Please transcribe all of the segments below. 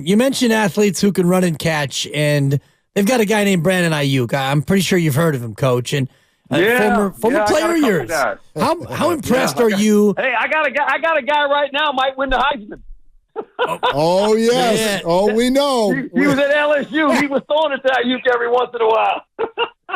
You mentioned athletes who can run and catch, and they've got a guy named Brandon Ayuk. I'm pretty sure you've heard of him, Coach. And former player of yours. How impressed are you? Hey, I got a guy right now might win the Heisman. Oh yes. Yeah. Oh, we know. He was at LSU. He was throwing it to Ayuk every once in a while.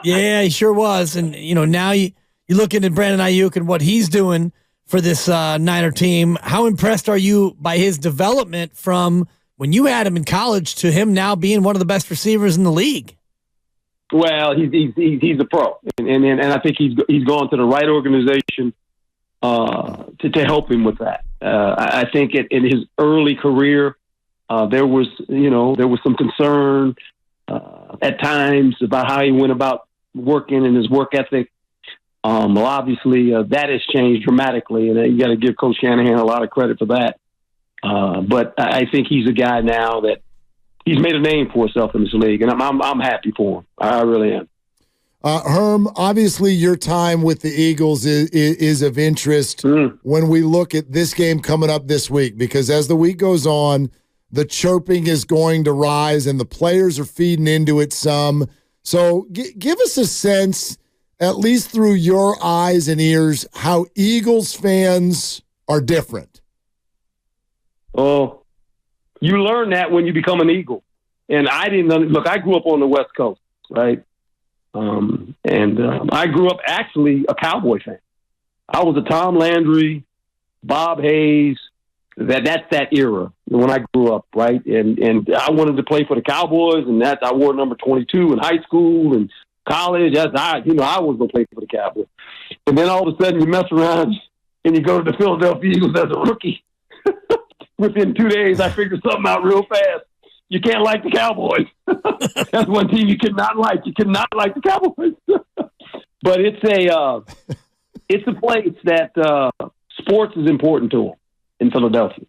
Yeah, he sure was. And now you're looking at Brandon Ayuk and what he's doing for this Niner team. How impressed are you by his development from when you had him in college to him now being one of the best receivers in the league? Well, he's a pro, and I think he's gone to the right organization to help him with that. I think in his early career, there was some concern at times about how he went about working and his work ethic. Well, obviously, that has changed dramatically, and you got to give Coach Shanahan a lot of credit for that. But I think he's a guy now that he's made a name for himself in this league, and I'm happy for him. I really am. Herm, obviously your time with the Eagles is of interest when we look at this game coming up this week, because as the week goes on, the chirping is going to rise and the players are feeding into it some. So give us a sense, at least through your eyes and ears, how Eagles fans are different. Oh, you learn that when you become an Eagle. And I grew up on the West Coast, right? I grew up actually a Cowboy fan. I was a Tom Landry, Bob Hayes. That's that era when I grew up, right? And I wanted to play for the Cowboys, and I wore number 22 in high school and college. I was going to play for the Cowboys. And then all of a sudden you mess around and you go to the Philadelphia Eagles as a rookie. Within 2 days, I figured something out real fast. You can't like the Cowboys. That's one team you cannot like. You cannot like the Cowboys. But it's a place that sports is important to them in Philadelphia.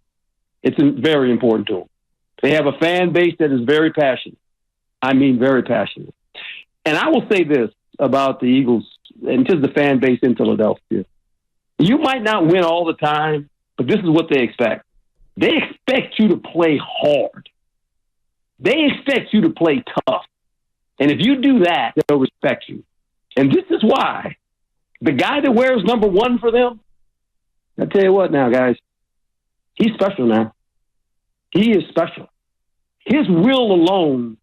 It's very important to them. They have a fan base that is very passionate. I mean, very passionate. And I will say this about the Eagles and just the fan base in Philadelphia. You might not win all the time, but this is what they expect. They expect you to play hard. They expect you to play tough. And if you do that, they'll respect you. And this is why the guy that wears number 1 for them, I tell you what now, guys, he's special now. He is special. His will alone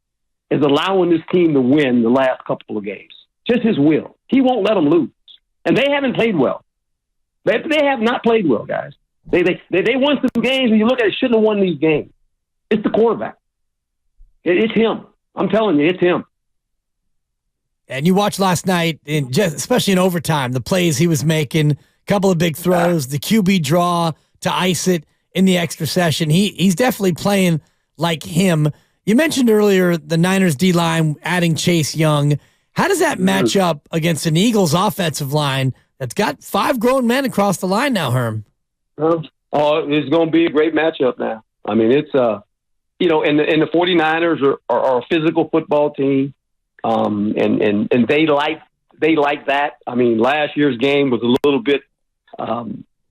is allowing this team to win the last couple of games. Just his will. He won't let them lose. And they haven't played well. They have not played well, guys. They won some games, and you look at it, shouldn't have won these games. It's the quarterback. It's him. I'm telling you, it's him. And you watched last night, especially in overtime, the plays he was making, a couple of big throws, the QB draw to ice it in the extra session. He's definitely playing like him. You mentioned earlier the Niners D-line adding Chase Young. How does that match up against an Eagles offensive line that's got 5 grown men across the line now, Herm? It's going to be a great matchup now. I mean, it's and the 49ers are a physical football team, and they like that. I mean, last year's game was a little bit,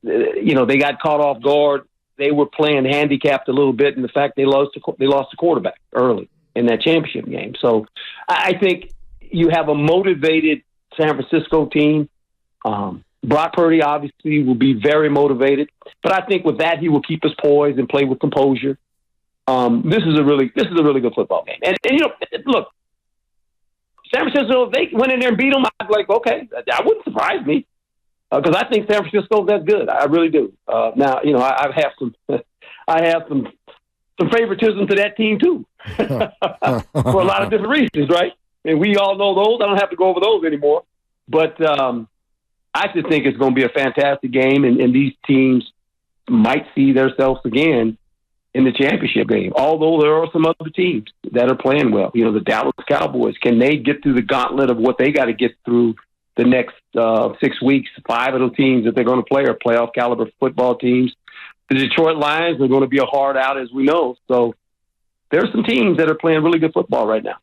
they got caught off guard. They were playing handicapped a little bit in the fact they lost the quarterback early in that championship game. So I think you have a motivated San Francisco team. Brock Purdy obviously will be very motivated, but I think with that he will keep his poise and play with composure. This is a really good football game. And look, San Francisco, if they went in there and beat them, I'd be like, okay, that wouldn't surprise me because I think San Francisco's that good. I really do. Now, I have some favoritism to that team too, for a lot of different reasons, right? And we all know those. I don't have to go over those anymore. But I just think it's going to be a fantastic game, and these teams might see themselves again in the championship game. Although there are some other teams that are playing well. The Dallas Cowboys, can they get through the gauntlet of what they got to get through the next 6 weeks? 5 of the teams that they're going to play are playoff caliber football teams. The Detroit Lions are going to be a hard out, as we know. So there's some teams that are playing really good football right now.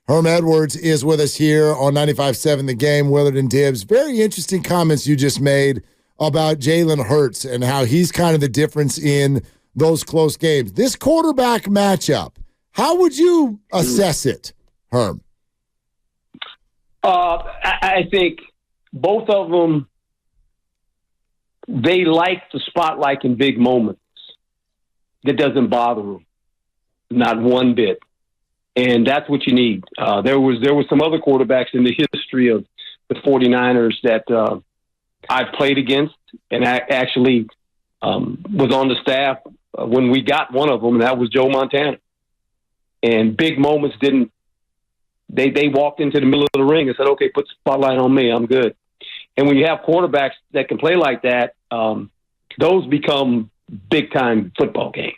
Herm Edwards is with us here on 95.7 The Game, Willard and Dibs. Very interesting comments you just made about Jalen Hurts and how he's kind of the difference in those close games. This quarterback matchup, how would you assess it, Herm? I think both of them, they like the spotlight in big moments. That doesn't bother them, not one bit. And that's what you need. There was some other quarterbacks in the history of the 49ers that I've played against, and I actually was on the staff when we got one of them, and that was Joe Montana. And big moments didn't. They walked into the middle of the ring and said, "Okay, put the spotlight on me. I'm good." And when you have quarterbacks that can play like that, those become big-time football games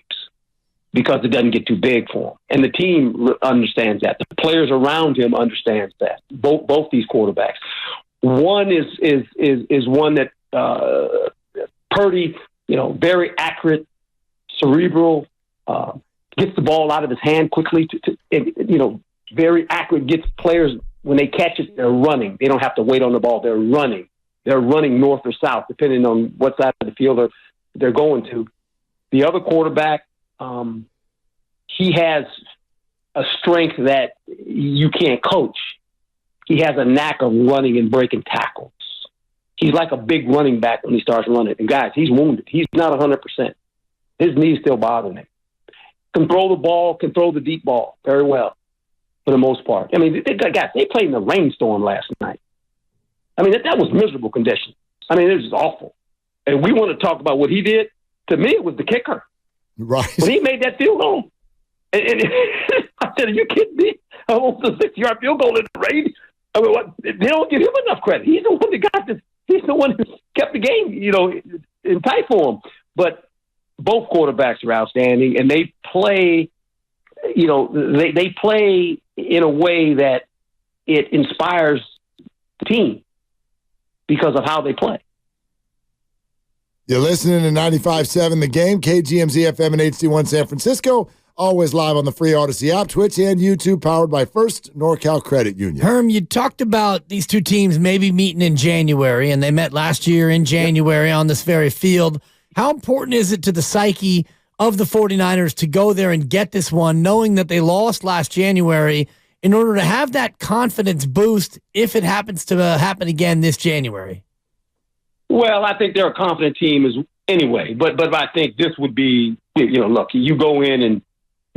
because it doesn't get too big for them. And the team understands that. The players around him understands that. Both these quarterbacks. One is one that Purdy, very accurate, cerebral, gets the ball out of his hand quickly. Very accurate, gets players, when they catch it, they're running. They don't have to wait on the ball. They're running. They're running north or south, depending on what side of the field they're going to. The other quarterback, he has a strength that you can't coach. He has a knack of running and breaking tackles. He's like a big running back when he starts running. And guys, he's wounded. He's not 100%. His knee's still bothering him. Can throw the ball, can throw the deep ball very well for the most part. I mean, guys, they played in a rainstorm last night. I mean, that was miserable conditions. I mean, it was just awful. And we want to talk about what he did. To me, it was the kicker. Right. When he made that field goal. And I said, are you kidding me? Almost a 6-yard field goal in the rain. I mean, they don't give him enough credit. He's the one that got this. He's the one who kept the game, in tight for him. But both quarterbacks are outstanding, and they play, they play in a way that it inspires the team because of how they play. You're listening to 95.7 The Game, KGMZ FM and HD1 San Francisco. Always live on the free Odyssey app, Twitch, and YouTube, powered by First NorCal Credit Union. Herm, you talked about these two teams maybe meeting in January, and they met last year in January on this very field. How important is it to the psyche of the 49ers to go there and get this one, knowing that they lost last January, in order to have that confidence boost if it happens to happen again this January? Well, I think they're a confident team anyway, but I think this would be, look, you go in and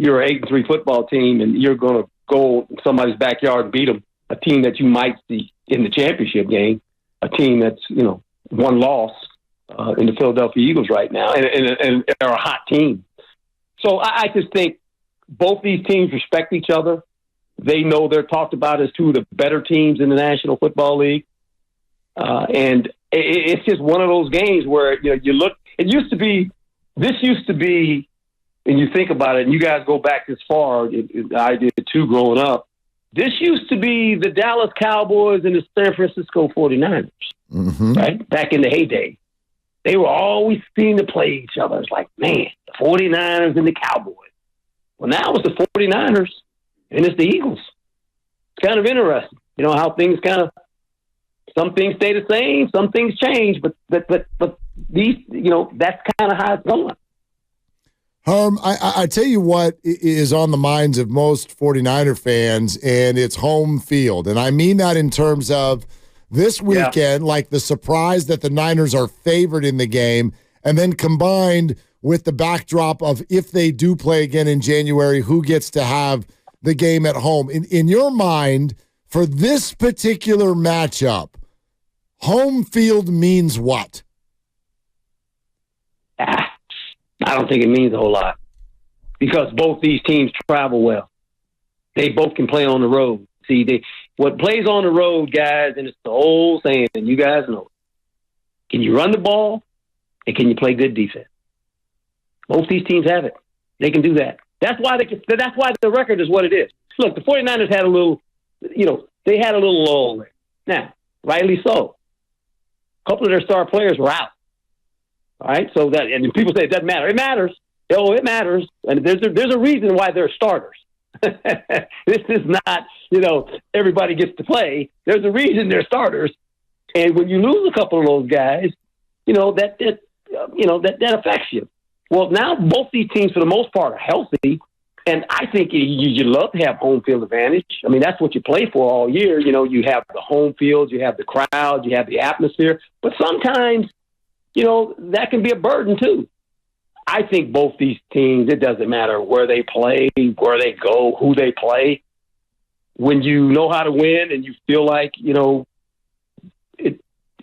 you're an 8-3 football team, and you're going to go in somebody's backyard and beat them, a team that you might see in the championship game, a team that's, one loss in the Philadelphia Eagles right now, and they're a hot team. So I just think both these teams respect each other. They know they're talked about as two of the better teams in the National Football League. And it's just one of those games where, you look, this used to be, and you think about it, and you guys go back this far, I did too growing up, this used to be the Dallas Cowboys and the San Francisco 49ers, right? Back in the heyday. They were always seen to play each other. It's like, man, the 49ers and the Cowboys. Well, now it's the 49ers and it's the Eagles. It's kind of interesting, how things some things stay the same, some things change, but these, that's kind of how it's going. Herm, I tell you what is on the minds of most 49er fans, and it's home field. And I mean that in terms of this weekend, like the surprise that the Niners are favored in the game, and then combined with the backdrop of if they do play again in January, who gets to have the game at home. In your mind, for this particular matchup, home field means what? I don't think it means a whole lot because both these teams travel well. They both can play on the road. See, what plays on the road, guys, and it's the old saying, and you guys know it. Can you run the ball and can you play good defense? Both these teams have it. They can do that. That's why the record is what it is. Look, the 49ers had a little, they had a little lull there. Now, rightly so. A couple of their star players were out. All right, so that, and people say it doesn't matter. It matters. Oh, it matters. And there's a reason why they're starters. This is not, everybody gets to play. There's a reason they're starters. And when you lose a couple of those guys, that affects you. Well, now both these teams, for the most part, are healthy. And I think you love to have home field advantage. I mean, that's what you play for all year. You know, you have the home field, you have the crowd, you have the atmosphere. But sometimes, you know, that can be a burden too. I think both these teams, it doesn't matter where they play, where they go, who they play. When you know how to win and you feel like, you know,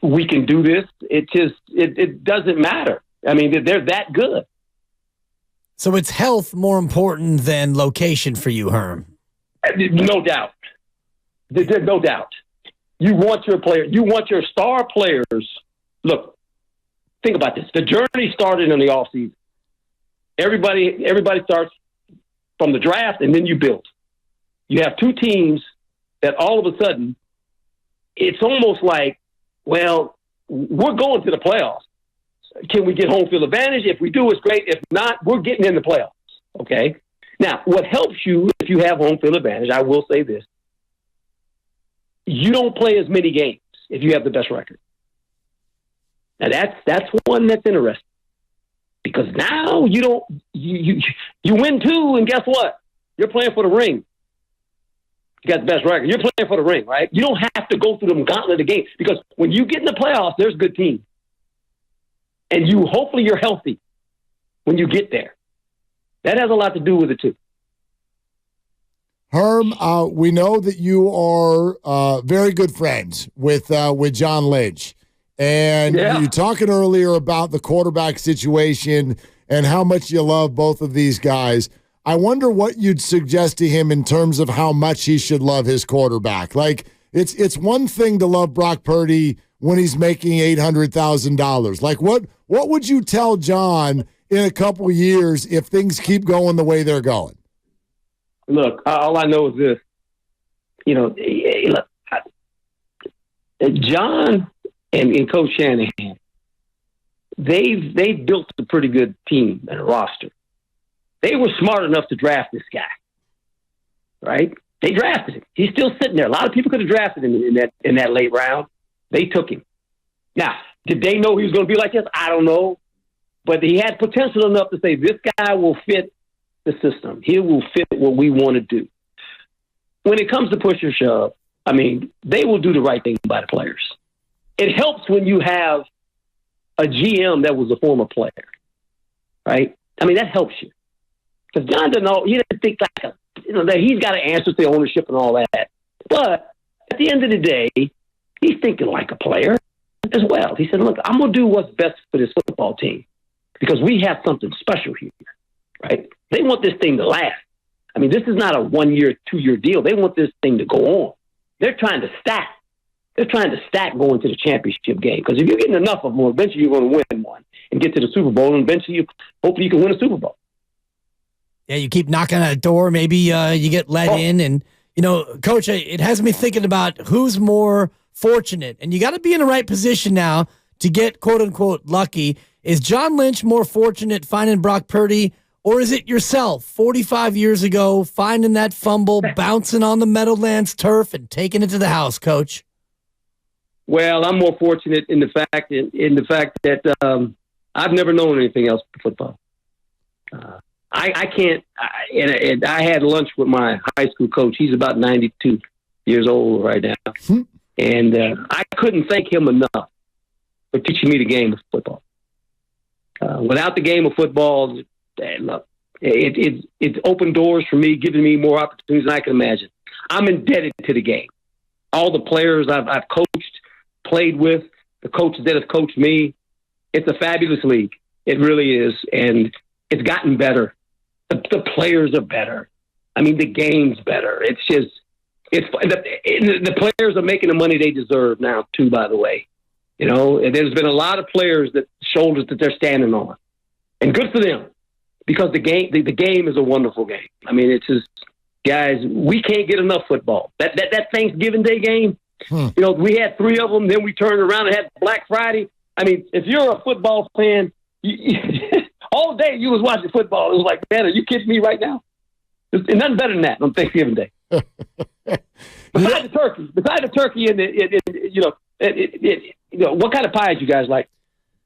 we can do this, it doesn't matter. I mean, they're that good. So it's health more important than location for you, Herm? No doubt. There's no doubt. You want your player. You want your star players. Look, think about this. The journey started in the offseason. Everybody starts from the draft, and then you build. You have two teams that all of a sudden, it's almost like, well, we're going to the playoffs. Can we get home field advantage? If we do, it's great. If not, we're getting in the playoffs. Okay? Now, what helps you if you have home field advantage, I will say this, you don't play as many games if you have the best record. Now, that's one that's interesting. Because now you win two, and guess what? You're playing for the ring. You got the best record. You're playing for the ring, right? You don't have to go through them gauntlet of games, because when you get in the playoffs, there's good teams. And hopefully you're healthy when you get there. That has a lot to do with it too. Herm, we know that you are very good friends with John Lynch. And you were talking earlier about the quarterback situation and how much you love both of these guys. I wonder what you'd suggest to him in terms of how much he should love his quarterback. Like, it's one thing to love Brock Purdy when he's making $800,000. Like, what would you tell John in a couple years if things keep going the way they're going? Look, all I know is this. You know, look, John and Coach Shanahan, they've built a pretty good team and a roster. They were smart enough to draft this guy, right? They drafted him. He's still sitting there. A lot of people could have drafted him in that late round. They took him. Now, did they know he was going to be like this? I don't know. But he had potential enough to say, this guy will fit the system. He will fit what we want to do. When it comes to push or shove, I mean, they will do the right thing by the players. It helps when you have a GM that was a former player, right? I mean, that helps you. Because John doesn't know, he doesn't think like that he's got to answer to ownership and all that. But at the end of the day, he's thinking like a player as well. He said, look, I'm going to do what's best for this football team because we have something special here, right? They want this thing to last. I mean, this is not a 1 year, 2 year deal. They want this thing to go on. They're trying to stack. They're trying to stack going to the championship game because if you're getting enough of them, eventually you're going to win one and get to the Super Bowl, and eventually hopefully you can win a Super Bowl. Yeah, you keep knocking on a door. Maybe you get let in. And, you know, Coach, it has me thinking about who's more fortunate. And you got to be in the right position now to get, quote-unquote, lucky. Is John Lynch more fortunate finding Brock Purdy, or is it yourself 45 years ago finding that fumble, bouncing on the Meadowlands turf, and taking it to the house, Coach? Well, I'm more fortunate in the fact that I've never known anything else but football. I can't. And I had lunch with my high school coach. He's about 92 years old right now, and I couldn't thank him enough for teaching me the game of football. Without the game of football, look, it's opened doors for me, giving me more opportunities than I can imagine. I'm indebted to the game. All the players I've coached, played with, the coaches that have coached me. It's a fabulous league. It really is, and it's gotten better. The players are better. I mean, the game's better. It's just, the players are making the money they deserve now, too, by the way. You know, and there's been a lot of players shoulders that they're standing on. And good for them, because the game is a wonderful game. I mean, it's just, guys, we can't get enough football. That Thanksgiving Day game, you know, we had 3 of them, then we turned around and had Black Friday. I mean, if you're a football fan, all day you was watching football. It was like, man, are you kidding me right now? There's nothing better than that on Thanksgiving Day. Besides the turkey and you know, what kind of pies you guys like?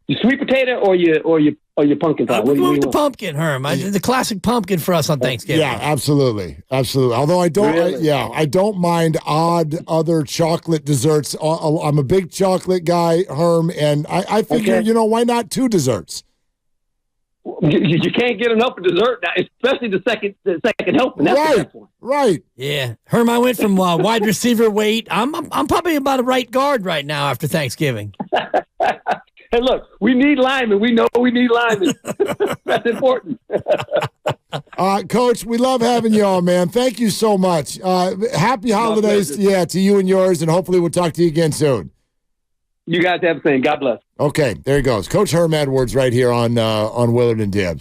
You sweet potato or you or your pumpkin pie? We went with the want? pumpkin, Herm. The classic pumpkin for us on Thanksgiving. Yeah, absolutely. Although I don't, Really? I don't mind odd other chocolate desserts. I'm a big chocolate guy, Herm, and I figure, Okay. why not 2 desserts? You can't get enough of dessert now, especially the second helping. That's the best one. Right. Yeah, Herm, I went from wide receiver weight. I'm probably about a right guard right now after Thanksgiving. Hey, look, we need linemen. We know we need linemen. That's important. Coach, we love having you on, man. Thank you so much. Happy holidays, to you and yours, and hopefully we'll talk to you again soon. You guys have a thing. God bless. Okay, there he goes. Coach Herm Edwards right here on Willard and Dibs.